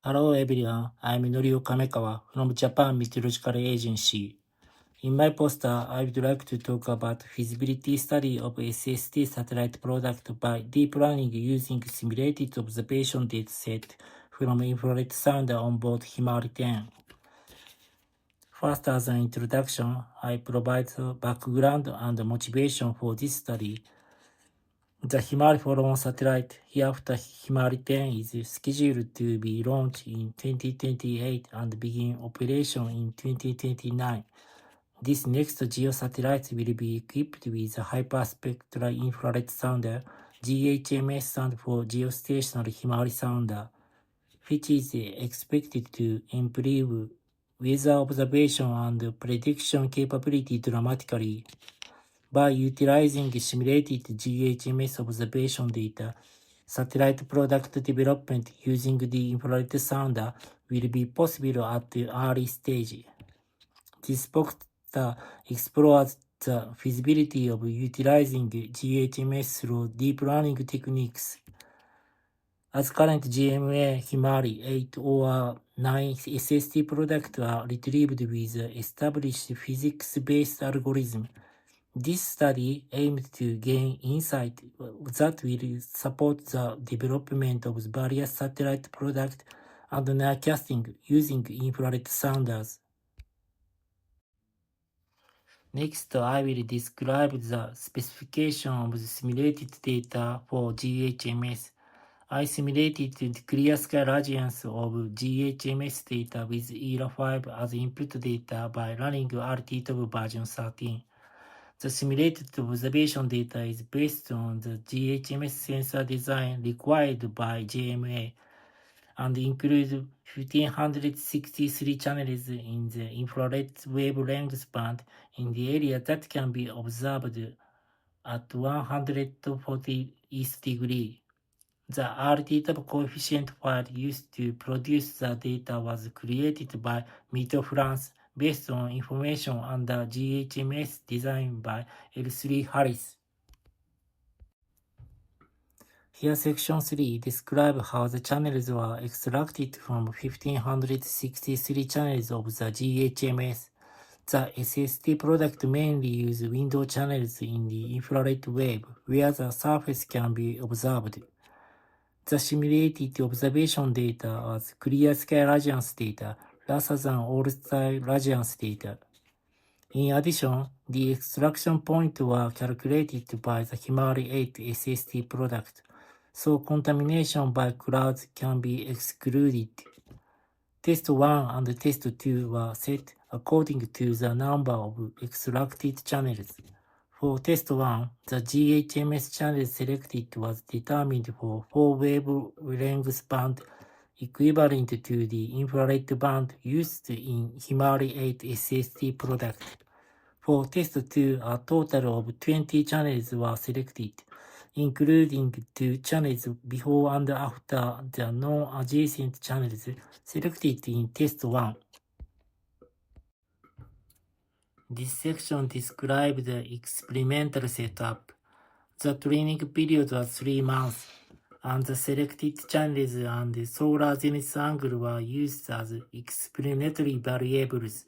Hello everyone, I'm Norio Kamekawa from Japan Meteorological Agency. In my poster, I would like to talk about feasibility study of SST satellite product by deep learning using simulated observation dataset from infrared sounder on board Himari 10. First, as an introduction, I provide the background and motivation for this study. The Himari follow-on satellite Hereafter Himari 10 is scheduled to be launched in 2028 and begin operation in 2029. This next geosatellite will be equipped with a hyperspectral infrared sounder, GHMS stands for Geostationary Himari Sounder, which is expected to improve weather observation and prediction capability dramatically. By utilizing simulated GHMS observation data, satellite product development using the infrared sounder will be possible at the early stage. This poster explores the feasibility of utilizing GHMS through deep learning techniques. As current GMA Himari 8 or 9 SST products are retrieved with established physics-based algorithm, this study aimed to gain insight that will support the development of various satellite products and nowcasting using infrared sounders. Next, I will describe the specification of the simulated data for GHMS. I simulated the clear sky radiance of GHMS data with ERA 5 as input data by running RTTOB version 13. The simulated observation data is based on the GHMS sensor design required by JMA and includes 1563 channels in the infrared wavelength band in the area that can be observed at 140 east degree. The RTTOB coefficient file used to produce the data was created by Meteor France based on information under GHMS design by L3 Harris. Here section 3 describes how the channels were extracted from 1563 channels of the GHMS. The SST product mainly uses window channels in the infrared wave, where the surface can be observed. The simulated observation data was clear sky radiance data rather than all-sky radiance data. In addition, the extraction points were calculated by the Himari 8 SST product, so contamination by clouds can be excluded. Test 1 and Test 2 were set according to the number of extracted channels. For Test 1, the GHMS channel selected was determined for 4 wavelength band equivalent to the infrared band used in Himari 8 SST product. For Test 2, a total of 20 channels were selected, including 2 channels before and after the non-adjacent channels selected in Test 1. This section describes the experimental setup. The training period was 3 months, and the selected channels and solar zenith angle were used as explanatory variables.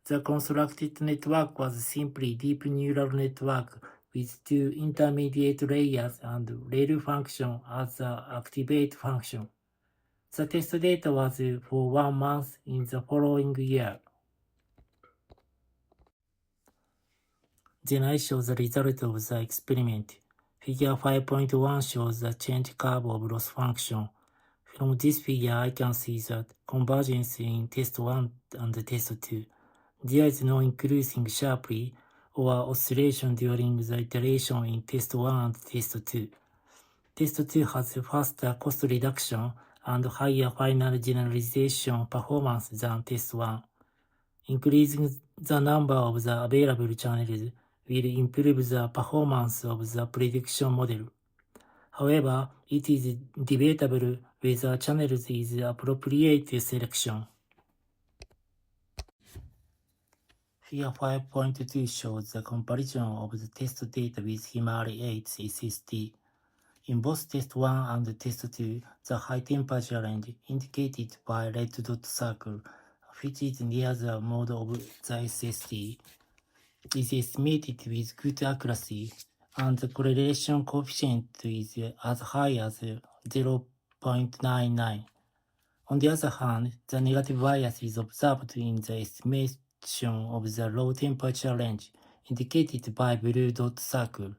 The constructed network was simply deep neural network with 2 intermediate layers and ReL function as the activate function. The test data was for 1 month in the following year. Then I show the result of the experiment. Figure 5.1 shows the change curve of loss function. From this figure, I can see that convergence in test 1 and test 2. There is no increasing sharply or oscillation during the iteration in test 1 and test 2. Test 2 has faster cost reduction and higher final generalization performance than test 1. Increasing the number of the available channels will improve the performance of the prediction model. However, it is debatable whether channels is appropriate selection. Figure 5.2 shows the comparison of the test data with Himari 8 SST. In both test 1 and test 2, the high temperature range, indicated by red dot circle, which is near the mode of the SST, is estimated with good accuracy, and the correlation coefficient is as high as 0.99. On the other hand, the negative bias is observed in the estimation of the low temperature range, indicated by blue dot circle.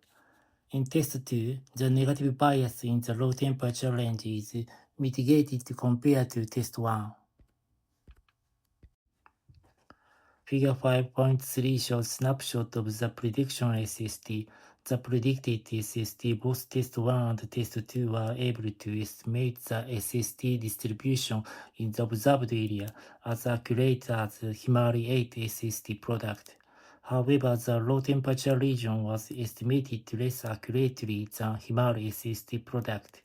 In test 2, the negative bias in the low temperature range is mitigated compared to test 1. Figure 5.3 shows snapshot of the prediction SST. The predicted SST, both test 1 and test 2 were able to estimate the SST distribution in the observed area as accurate as Himari 8 SST product. However, the low temperature region was estimated less accurately than Himari SST product.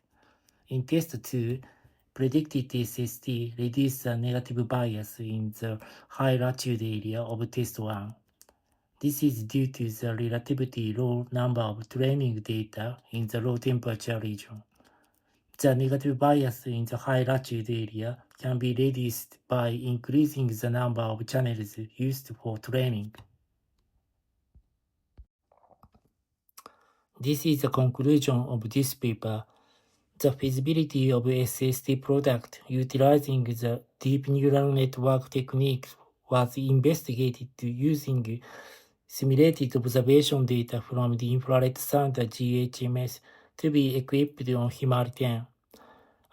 In test 2, predicted SST reduced the negative bias in the high latitude area of test 1. This is due to the relatively low number of training data in the low temperature region. The negative bias in the high latitude area can be reduced by increasing the number of channels used for training. This is the conclusion of this paper. The feasibility of SST product utilizing the deep neural network technique was investigated using simulated observation data from the infrared sounder GHMS to be equipped on Himari 10.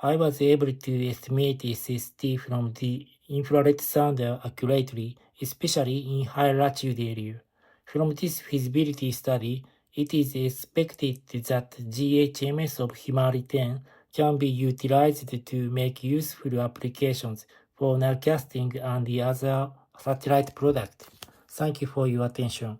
I was able to estimate SST from the infrared sounder accurately, especially in high latitude area. From this feasibility study, it is expected that GHMS of Himari 10 can be utilized to make useful applications for nowcasting and the other satellite products. Thank you for your attention.